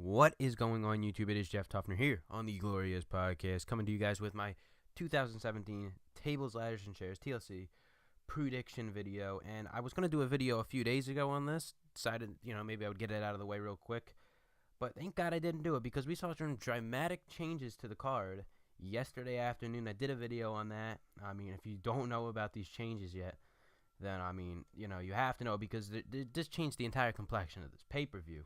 What is going on, YouTube? It is Jeff Tuffner here on the Glorious Podcast, coming to you guys with my 2017 Tables, Ladders, and Chairs TLC prediction video. And I was going to do a video a few days ago on this. Decided, maybe I would get it out of the way real quick. But thank God I didn't do it because we saw some dramatic changes to the card yesterday afternoon. I did a video on that. I mean, if you don't know about these changes yet, then, you have to know because this changed the entire complexion of this pay-per-view.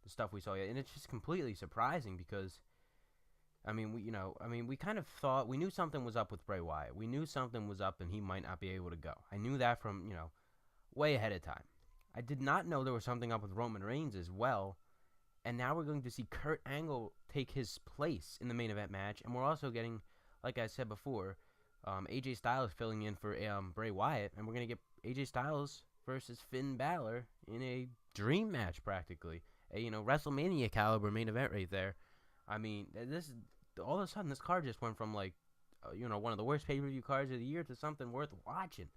The stuff we saw, and it's just completely surprising because, we kind of thought we knew something was up with Bray Wyatt. We knew something was up, and he might not be able to go. I knew that from way ahead of time. I did not know there was something up with Roman Reigns as well, and now we're going to see Kurt Angle take his place in the main event match, and we're also getting, like I said before, AJ Styles filling in for Bray Wyatt, and we're gonna get AJ Styles versus Finn Balor in a dream match practically. A WrestleMania caliber main event right there. I mean, this all of a sudden this card just went from like, one of the worst pay-per-view cards of the year to something worth watching.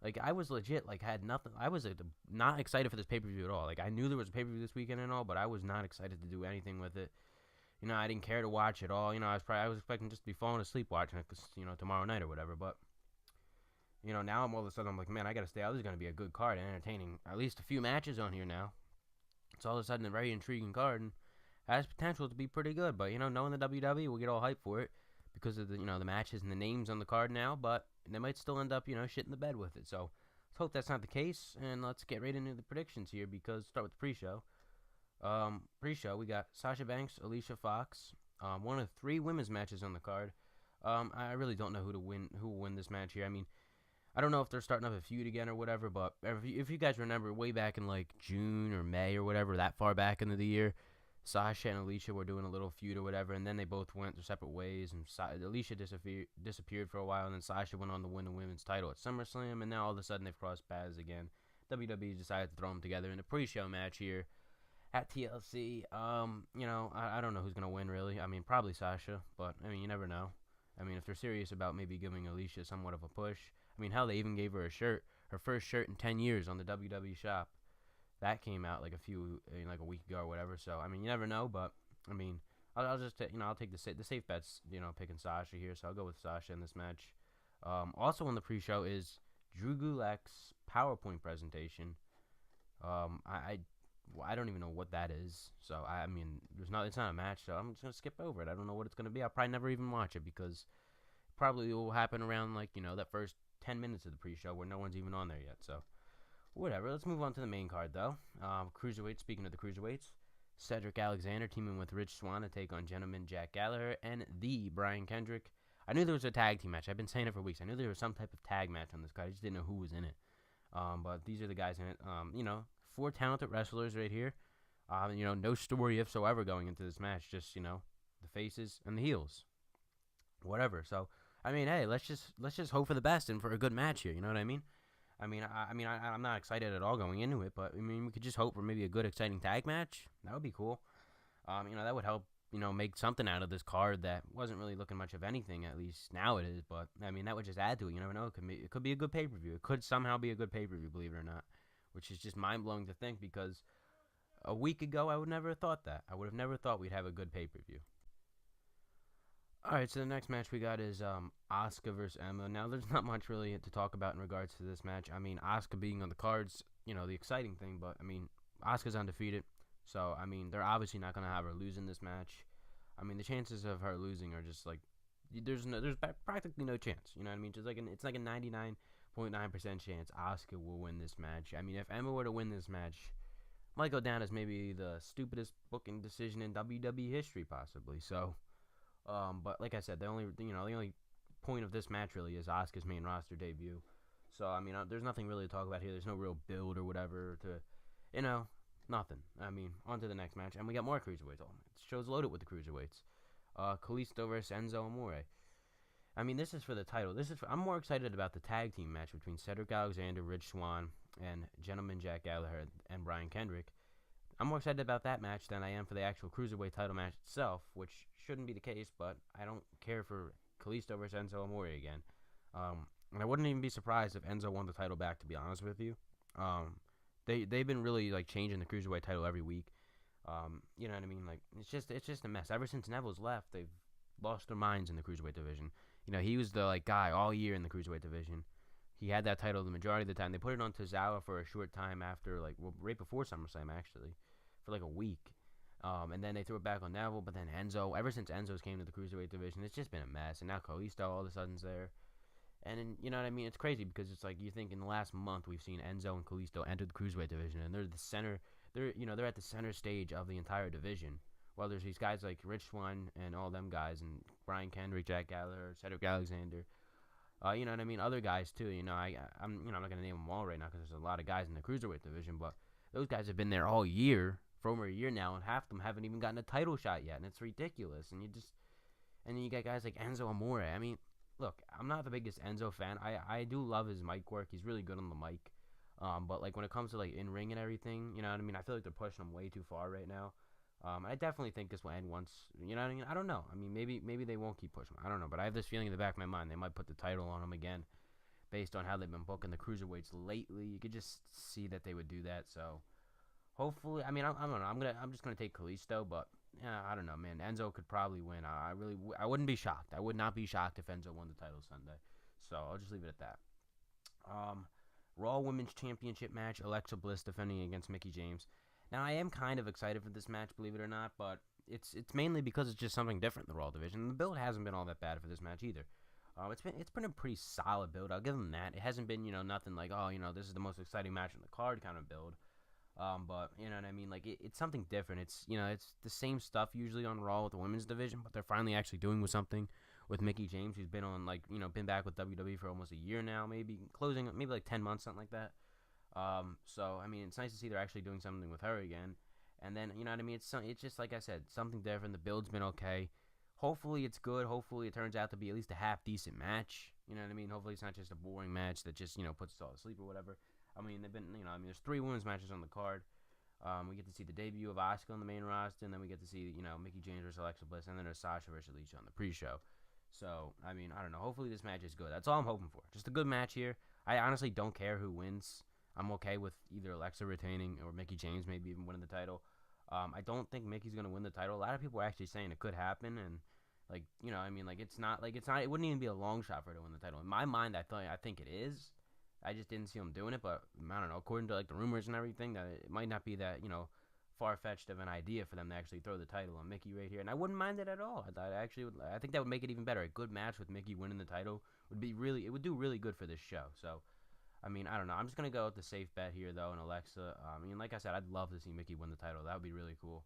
Like I was legit had nothing. I was not excited for this pay-per-view at all. Like I knew there was a pay-per-view this weekend and all, but I was not excited to do anything with it. I didn't care to watch it all. I was expecting just to be falling asleep watching it because tomorrow night or whatever. But now I'm all of a sudden I'm like, man, I gotta stay out. This is gonna be a good card and entertaining. At least a few matches on here now. It's all of a sudden a very intriguing card and has potential to be pretty good. But, knowing the WWE, we'll get all hyped for it because of the, the matches and the names on the card now. But they might still end up, shit in the bed with it. So let's hope that's not the case. And let's get right into the predictions here because start with the pre-show. Pre-show, we got Sasha Banks, Alicia Fox. One of 3 women's matches on the card. I really don't know who will win this match here. I mean, I don't know if they're starting up a feud again or whatever, but if you guys remember way back in like June or May or whatever, that far back into the year, Sasha and Alicia were doing a little feud or whatever, and then they both went their separate ways, and Alicia disappeared for a while, and then Sasha went on to win the women's title at SummerSlam, and now all of a sudden they've crossed paths again. WWE decided to throw them together in a pre-show match here at TLC. I don't know who's going to win, really. I mean, probably Sasha, but, you never know. I mean, if they're serious about maybe giving Alicia somewhat of a push. I mean, hell, they even gave her a shirt, her first shirt in 10 years on the WWE shop. That came out like a week ago or whatever. So, you never know, but, I'll just, I'll take the safe bets, picking Sasha here. So I'll go with Sasha in this match. Also on the pre-show is Drew Gulak's PowerPoint presentation. I don't even know what that is. So, it's not a match, so I'm just going to skip over it. I don't know what it's going to be. I'll probably never even watch it because it probably will happen around, that first 10 minutes of the pre-show where no one's even on there yet. So, whatever. Let's move on to the main card, though. Cruiserweight, speaking of the Cruiserweights, Cedric Alexander teaming with Rich Swann to take on Gentleman Jack Gallagher and the Brian Kendrick. I knew there was a tag team match. I've been saying it for weeks. I knew there was some type of tag match on this card. I just didn't know who was in it. But these are the guys in it. 4 talented wrestlers right here. No story whatsoever going into this match. Just, the faces and the heels. Whatever. So, hey, let's just hope for the best and for a good match here. You know what I mean? I'm not excited at all going into it, but we could just hope for maybe a good, exciting tag match. That would be cool. That would help. Make something out of this card that wasn't really looking much of anything. At least now it is. But that would just add to it. You never know. It could be a good pay-per-view. It could somehow be a good pay-per-view. Believe it or not, which is just mind-blowing to think because a week ago I would never have thought that. I would have never thought we'd have a good pay-per-view. Alright, so the next match we got is Asuka versus Emma. Now, there's not much really to talk about in regards to this match. Asuka being on the cards, the exciting thing, but, Asuka's undefeated. So, they're obviously not going to have her lose in this match. The chances of her losing are just like, there's practically no chance. You know what I mean? Just it's like a 99.9% chance Asuka will win this match. If Emma were to win this match, it might go down as maybe the stupidest booking decision in WWE history, possibly. So, but like I said, the only point of this match really is Asuka's main roster debut. So, there's nothing really to talk about here. There's no real build or whatever to, nothing. On to the next match. And we got more Cruiserweights. Oh, the show's loaded with the Cruiserweights. Kalisto versus Enzo Amore. This is for the title. I'm more excited about the tag team match between Cedric Alexander, Rich Swann, and Gentleman Jack Gallagher and Brian Kendrick. I'm more excited about that match than I am for the actual Cruiserweight title match itself, which shouldn't be the case, but I don't care for Kalisto versus Enzo Amore again. And I wouldn't even be surprised if Enzo won the title back, to be honest with you. They've been really changing the Cruiserweight title every week. You know what I mean? Like it's just a mess. Ever since Neville's left, they've lost their minds in the cruiserweight division. You know, he was the like guy all year in the cruiserweight division. He had that title the majority of the time. They put it on Tozawa for a short time after, like, well, right before SummerSlam actually, for like a week. And then they threw it back on Neville. But then Enzo, ever since Enzo's came to the cruiserweight division, it's just been a mess. And now Kalisto all of a sudden's there. And then, you know what I mean? It's crazy because it's like you think in the last month we've seen Enzo and Kalisto enter the cruiserweight division, and they're the center. They're at the center stage of the entire division. Well, there's these guys like Rich Swann and all them guys, and Brian Kendrick, Jack Gallagher, Cedric Alexander. You know what I mean? Other guys too. You know, I'm not gonna name them all right now because there's a lot of guys in the cruiserweight division, but those guys have been there all year, for over a year now, and half of them haven't even gotten a title shot yet, and it's ridiculous. And then you got guys like Enzo Amore. I mean, look, I'm not the biggest Enzo fan. I do love his mic work. He's really good on the mic. But like when it comes to like in ring and everything, you know what I mean? I feel like they're pushing him way too far right now. I definitely think this will end once. You know what I mean? I don't know. I mean, maybe they won't keep pushing him. I don't know. But I have this feeling in the back of my mind they might put the title on him again, based on how they've been booking the cruiserweights lately. You could just see that they would do that. So hopefully, I mean, I don't know. I'm just gonna take Kalisto, but yeah, I don't know, man. Enzo could probably win. I wouldn't be shocked. I would not be shocked if Enzo won the title Sunday. So I'll just leave it at that. Raw Women's Championship match: Alexa Bliss defending against Mickie James. Now I am kind of excited for this match, believe it or not, but it's mainly because it's just something different in the Raw division. And the build hasn't been all that bad for this match either. It's been a pretty solid build. I'll give them that. It hasn't been nothing like this is the most exciting match on the card kind of build. But you know what I mean? Like it's something different. It's the same stuff usually on Raw with the women's division, but they're finally actually doing with something with Mickie James, who's been on been back with WWE for almost a year now, maybe like 10 months, something like that. So I mean, it's nice to see they're actually doing something with her again. And then you know what I mean? It's just like I said, something different. The build's been okay. Hopefully it's good. Hopefully it turns out to be at least a half decent match. You know what I mean? Hopefully it's not just a boring match that just puts us all to sleep or whatever. I mean, there's 3 women's matches on the card. We get to see the debut of Asuka on the main roster, and then we get to see, Mickie James versus Alexa Bliss, and then there's Sasha versus Alicia on the pre-show. So, I mean, I don't know. Hopefully this match is good. That's all I'm hoping for. Just a good match here. I honestly don't care who wins. I'm okay with either Alexa retaining or Mickie James maybe even winning the title. I don't think Mickey's going to win the title. A lot of people are actually saying it could happen, and it wouldn't even be a long shot for her to win the title. In my mind, I think it is. I just didn't see him doing it, but I don't know. According to like the rumors and everything, that it might not be that far-fetched of an idea for them to actually throw the title on Mickie right here, and I wouldn't mind it at all. I think that would make it even better. A good match with Mickie winning the title would do really good for this show. So, I mean, I don't know. I'm just gonna go with the safe bet here though, and Alexa. I mean, like I said, I'd love to see Mickie win the title. That would be really cool.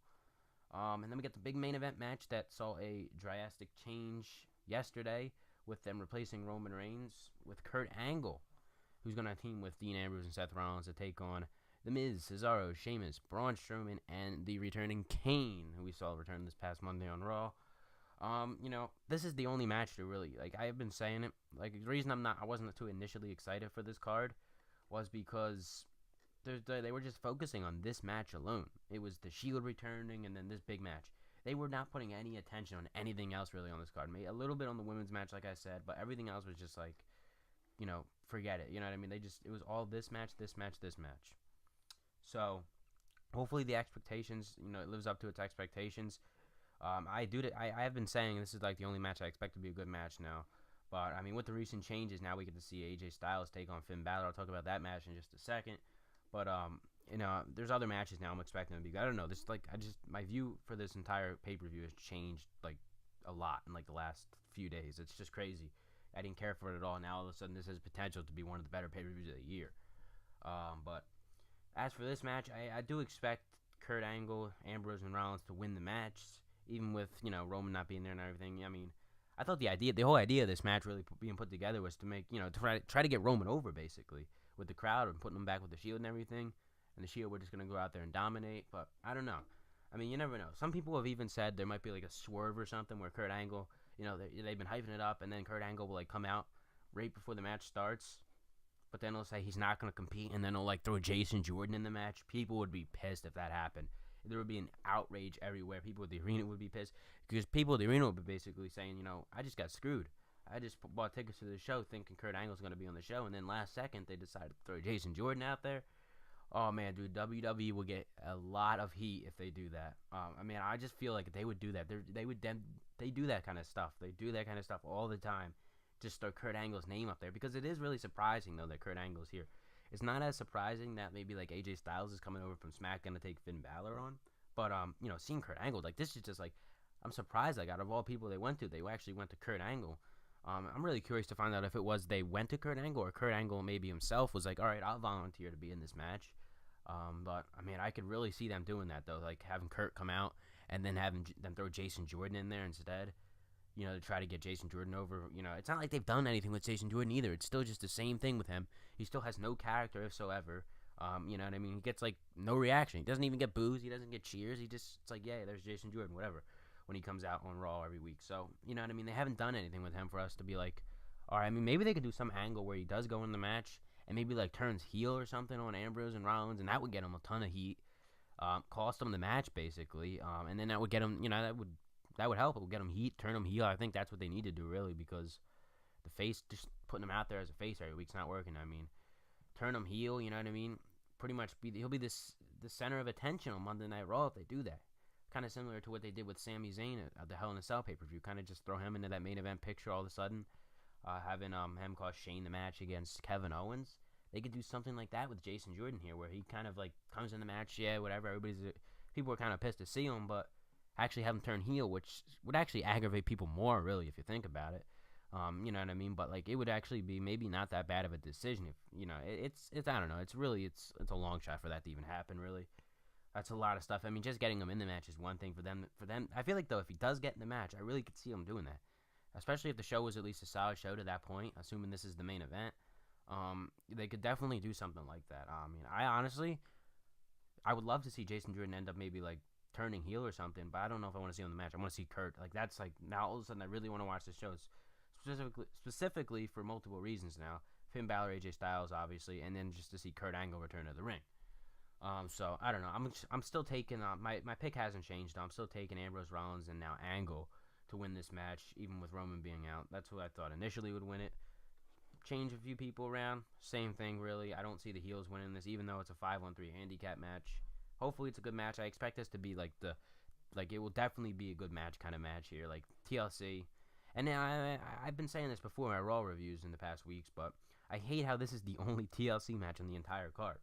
And then we get the big main event match that saw a drastic change yesterday with them replacing Roman Reigns with Kurt Angle, who's going to team with Dean Ambrose and Seth Rollins to take on The Miz, Cesaro, Sheamus, Braun Strowman, and the returning Kane, who we saw return this past Monday on Raw. This is the only match to really, like, I have been saying it, like, the reason I wasn't too initially excited for this card was because they were just focusing on this match alone. It was the Shield returning and then this big match. They were not putting any attention on anything else really on this card. Maybe a little bit on the women's match, like I said, but everything else was just like, forget it. You know what I mean? It was all this match, this match, this match. So, hopefully the expectations, it lives up to its expectations. I have been saying this is like the only match I expect to be a good match now. But, I mean, with the recent changes, now we get to see AJ Styles take on Finn Balor. I'll talk about that match in just a second. But, there's other matches now I'm expecting to be good. I don't know. My view for this entire pay-per-view has changed, like, a lot in, like, the last few days. It's just crazy. I didn't care for it at all. Now all of a sudden this has potential to be one of the better pay-per-views of the year. But as for this match, I do expect Kurt Angle, Ambrose, and Rollins to win the match, even with Roman not being there and everything. I mean, I thought the whole idea of this match really being put together was to make to try to get Roman over basically with the crowd and putting him back with the Shield and everything. And the Shield were just gonna go out there and dominate. But I don't know. I mean, you never know. Some people have even said there might be like a swerve or something where Kurt Angle, they've been hyping it up, and then Kurt Angle will like come out right before the match starts, but then he'll say he's not going to compete, and then he'll like throw Jason Jordan in the match. People would be pissed if that happened. There would be an outrage everywhere. People at the arena would be pissed because people at the arena would be basically saying, I just got screwed. I just bought tickets to the show thinking Kurt Angle's going to be on the show, and then last second they decided to throw Jason Jordan out there. Oh man, dude, WWE will get a lot of heat if they do that. I mean, I just feel like they would do that. They do that kind of stuff. They do that kind of stuff all the time. Just throw Kurt Angle's name up there because it is really surprising though that Kurt Angle's here. It's not as surprising that maybe like AJ Styles is coming over from SmackDown to take Finn Balor on, but seeing Kurt Angle like this is just like I'm surprised. Like out of all people they went to, they actually went to Kurt Angle. I'm really curious to find out if it was they went to Kurt Angle or Kurt Angle maybe himself was like, all right, I'll volunteer to be in this match. But I mean, I could really see them doing that though, like having Kurt come out and then having them throw Jason Jordan in there instead. To try to get Jason Jordan over. It's not like they've done anything with Jason Jordan either. It's still just the same thing with him. He still has no character whatsoever. You know what I mean? He gets like no reaction. He doesn't even get boos. He doesn't get cheers. It's like, yeah, there's Jason Jordan, whatever. When he comes out on Raw every week, so you know what I mean. They haven't done anything with him for us to be like, all right. I mean, maybe they could do some angle where he does go in the match and maybe like turns heel or something on Ambrose and Rollins, and that would get him a ton of heat. Cost him the match basically, and then that would get him. That would help. It would get him heat, turn him heel. I think that's what they need to do really because the face just putting him out there as a face every week's not working. I mean, turn him heel. You know what I mean? Pretty much he'll be the center of attention on Monday Night Raw if they do that. Kind of similar to what they did with Sami Zayn at the Hell in a Cell pay-per-view. Kind of just throw him into that main event picture all of a sudden, having him cost Shane the match against Kevin Owens. They could do something like that with Jason Jordan here, where he kind of like comes in the match, yeah, whatever. People are kind of pissed to see him, but actually have him turn heel, which would actually aggravate people more, really, if you think about it. You know what I mean? But like, it would actually be maybe not that bad of a decision if it's I don't know. It's a long shot for that to even happen, really. That's a lot of stuff. I mean, just getting him in the match is one thing for them. I feel like though, if he does get in the match, I really could see him doing that. Especially if the show was at least a solid show to that point, assuming this is the main event. They could definitely do something like that. I mean, I would love to see Jason Jordan end up maybe like turning heel or something, but I don't know if I want to see him in the match. I want to see Kurt. Like that's like now all of a sudden I really want to watch this show, specifically for multiple reasons now. Finn Balor, AJ Styles, obviously, and then just to see Kurt Angle return to the ring. So I don't know. I'm still taking my pick hasn't changed. I'm still taking Ambrose, Rollins, and now Angle to win this match, even with Roman being out. That's who I thought initially would win it. Change a few people around, same thing really. I don't see the heels winning this, even though it's a 5-on-3 handicap match. Hopefully it's a good match. I expect this to be like it will definitely be a good match kind of match here, like TLC. And now I've been saying this before in my Raw reviews in the past weeks, but I hate how this is the only TLC match on the entire card.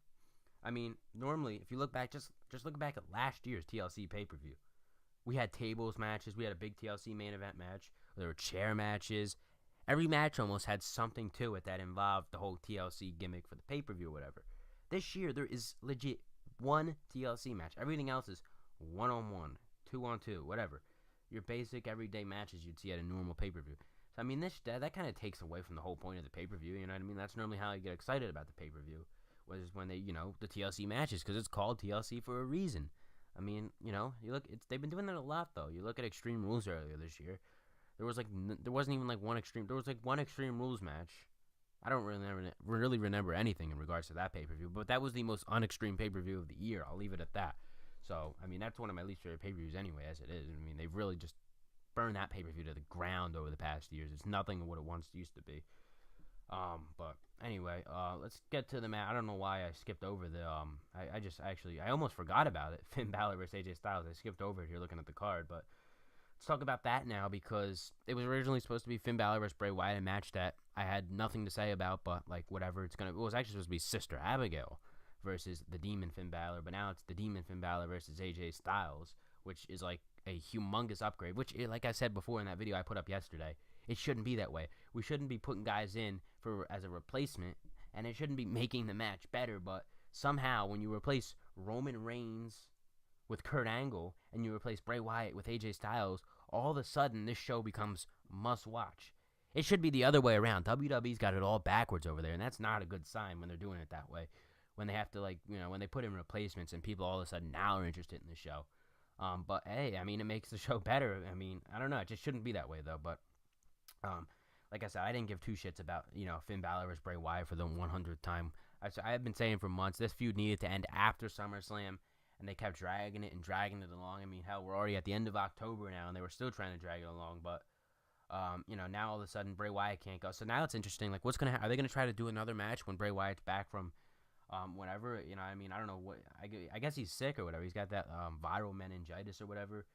I mean, normally, if you look back, just look back at last year's TLC pay-per-view. We had tables matches. We had a big TLC main event match. There were chair matches. Every match almost had something to it that involved the whole TLC gimmick for the pay-per-view or whatever. This year, there is legit one TLC match. Everything else is one-on-one, two-on-two, whatever. Your basic everyday matches you'd see at a normal pay-per-view. So, I mean, that kind of takes away from the whole point of the pay-per-view, you know what I mean? That's normally how I get excited about the pay-per-view, was when they, the TLC matches, because it's called TLC for a reason. I mean, they've been doing that a lot, though. You look at Extreme Rules earlier this year. There wasn't even like one Extreme. There was like one Extreme Rules match. I don't really remember anything in regards to that pay-per-view, but that was the most unextreme pay-per-view of the year. I'll leave it at that. So, I mean, that's one of my least favorite pay-per-views anyway, as it is. I mean, they've really just burned that pay-per-view to the ground over the past years. It's nothing of what it once used to be. But anyway, let's get to the match. I don't know why I skipped over the, I almost forgot about it. Finn Balor versus AJ Styles. I skipped over it here looking at the card, but let's talk about that now because it was originally supposed to be Finn Balor versus Bray Wyatt, a match that I had nothing to say about, but like whatever. It was actually supposed to be Sister Abigail versus the Demon Finn Balor, but now it's the Demon Finn Balor versus AJ Styles, which is like a humongous upgrade, which, like I said before in that video I put up yesterday, it shouldn't be that way. We shouldn't be putting guys in as a replacement, and it shouldn't be making the match better, but somehow when you replace Roman Reigns with Kurt Angle and you replace Bray Wyatt with AJ Styles, all of a sudden this show becomes must-watch. It should be the other way around. WWE's got it all backwards over there, and that's not a good sign when they're doing it that way. When they have to, when they put in replacements and people all of a sudden now are interested in the show. But hey, I mean, it makes the show better. I mean, I don't know. It just shouldn't be that way, though. But like I said, I didn't give two shits about, Finn Balor versus Bray Wyatt for the 100th time. I have been saying for months this feud needed to end after SummerSlam, and they kept dragging it along. I mean, hell, we're already at the end of October now, and they were still trying to drag it along. But, now all of a sudden Bray Wyatt can't go. So now it's interesting. Like, what's going to happen? Are they going to try to do another match when Bray Wyatt's back from Whenever, I mean, I don't know what, I guess he's sick or whatever. He's got that viral meningitis or whatever.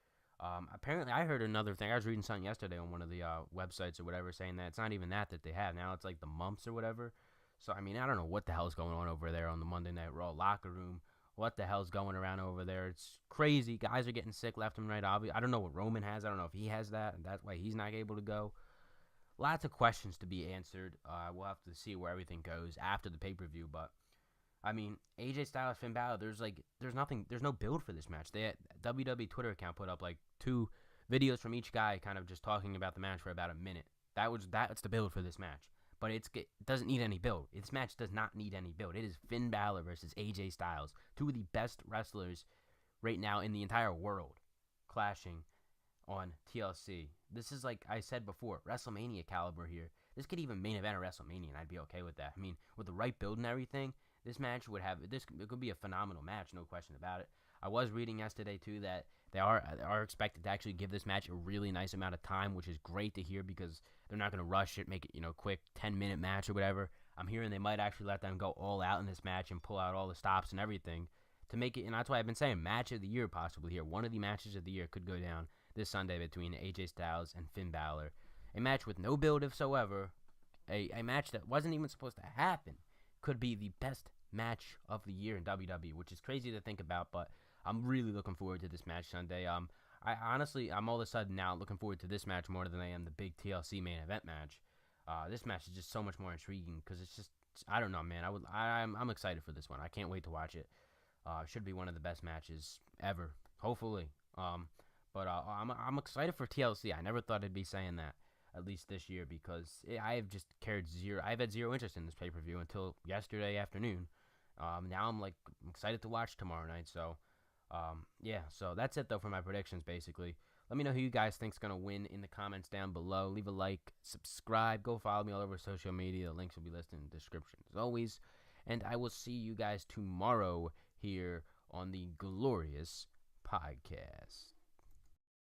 Apparently, I heard another thing. I was reading something yesterday on one of the websites or whatever, saying that it's not even that they have now. It's like the mumps or whatever. So I mean, I don't know what the hell's going on over there on the Monday Night Raw locker room. What the hell's going around over there? It's crazy. Guys are getting sick left and right. Obviously, I don't know what Roman has. I don't know if he has that, and that's why he's not able to go. Lots of questions to be answered. We'll have to see where everything goes after the pay per view, but I mean, AJ Styles, Finn Balor. There's no build for this match. WWE Twitter account put up like 2 videos from each guy, kind of just talking about the match for about a minute. That's the build for this match. But it doesn't need any build. This match does not need any build. It is Finn Balor versus AJ Styles, 2 of the best wrestlers right now in the entire world, clashing on TLC. This is, like I said before, WrestleMania caliber here. This could even main event a WrestleMania, and I'd be okay with that. I mean, with the right build and everything, this match it could be a phenomenal match, no question about it. I was reading yesterday too that they are expected to actually give this match a really nice amount of time, which is great to hear because they're not going to rush it, make it quick 10-minute match or whatever. I'm hearing they might actually let them go all out in this match and pull out all the stops and everything to make it. And that's why I've been saying match of the year possibly here. One of the matches of the year could go down this Sunday between AJ Styles and Finn Balor. A match with no build whatsoever, a match that wasn't even supposed to happen, could be the best match of the year in WWE, which is crazy to think about, but I'm really looking forward to this match Sunday. I'm all of a sudden now looking forward to this match more than I am the big TLC main event match. This match is just so much more intriguing because it's just, I don't know, man. I'm excited for this one. I can't wait to watch it. Should be one of the best matches ever, hopefully. But I'm excited for TLC. I never thought I'd be saying that, at least this year, because I have just I've had zero interest in this pay per view until yesterday afternoon. Now I'm excited to watch tomorrow night. So, yeah. So that's it though for my predictions. Basically, let me know who you guys think's gonna win in the comments down below. Leave a like, subscribe, go follow me all over social media. The links will be listed in the description as always. And I will see you guys tomorrow here on the Glorious Podcast.